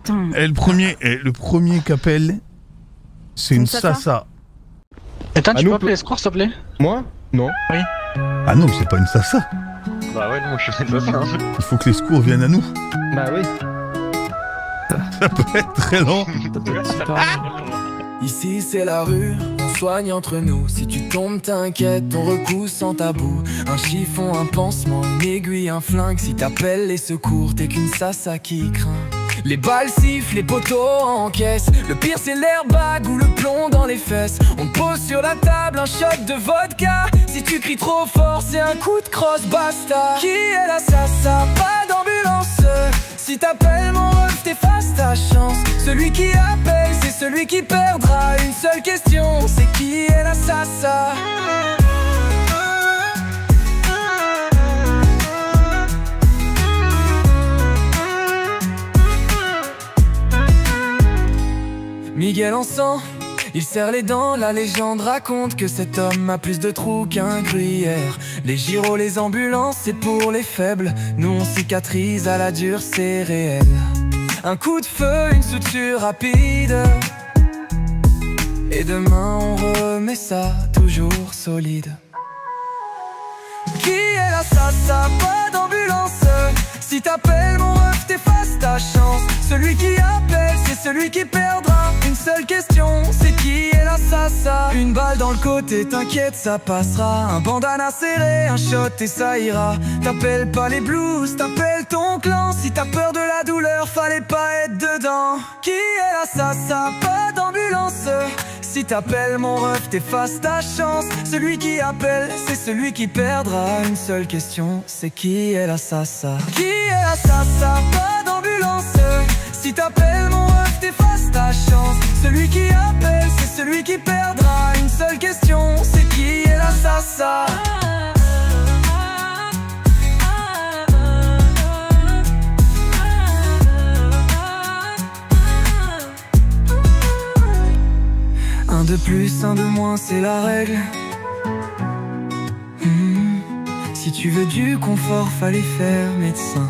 Putain. Et le premier qu'appelle, c'est une sasa. Attends, tu peux appeler l'escort, s'il te plaît? Moi? Non. Oui. Ah non, c'est pas une sasa. Bah ouais, moi je suis pas ça. Il faut que les secours viennent à nous. Bah oui. Ça peut être très long. Ici c'est la rue, on soigne entre nous. Si tu tombes t'inquiète, on recousse sans tabou. Un chiffon, un pansement, une aiguille, un flingue. Si t'appelles les secours, t'es qu'une sasa qui craint. Les balles sifflent, les poteaux encaissent. Le pire c'est l'airbag ou le plomb dans les fesses. On te pose sur la table un shot de vodka. Si tu cries trop fort, c'est un coup de crosse, basta. Qui est la sasa? Pas d'ambulance. Si t'appelles mon ref, t'effaces ta chance. Celui qui appelle, c'est celui qui perdra. Une seule question, c'est qui est la sasa? Miguel en sang, il serre les dents. La légende raconte que cet homme a plus de trous qu'un gruyère. Les gyros, les ambulances, c'est pour les faibles. Nous on cicatrise à la dure, c'est réel. Un coup de feu, une suture rapide. Et demain on remet ça toujours solide. Qui est la sasa? Pas d'ambulance. Si t'appelles mon ref, t'effaces ta chance. Celui qui appelle, c'est celui qui perdra. Une seule question, c'est qui est la sasa? Une balle dans le côté, t'inquiète, ça passera. Un bandana serré, un shot et ça ira. T'appelles pas les blues, t'appelles ton clan. Si t'as peur de la douleur, fallait pas être dedans. Qui est la sasa? Pas d'ambulance. Si t'appelles mon ref, t'effaces ta chance. Celui qui appelle, c'est celui qui perdra. Une seule question, c'est qui est la sasa? Qui est la sasa? Pas d'ambulance. Si t'appelles mon ref, t'effaces ta chance. Celui qui appelle, c'est celui qui perdra. Une seule question, c'est qui est la sasa? Un de plus, un de moins, c'est la règle. Si tu veux du confort, fallait faire médecin.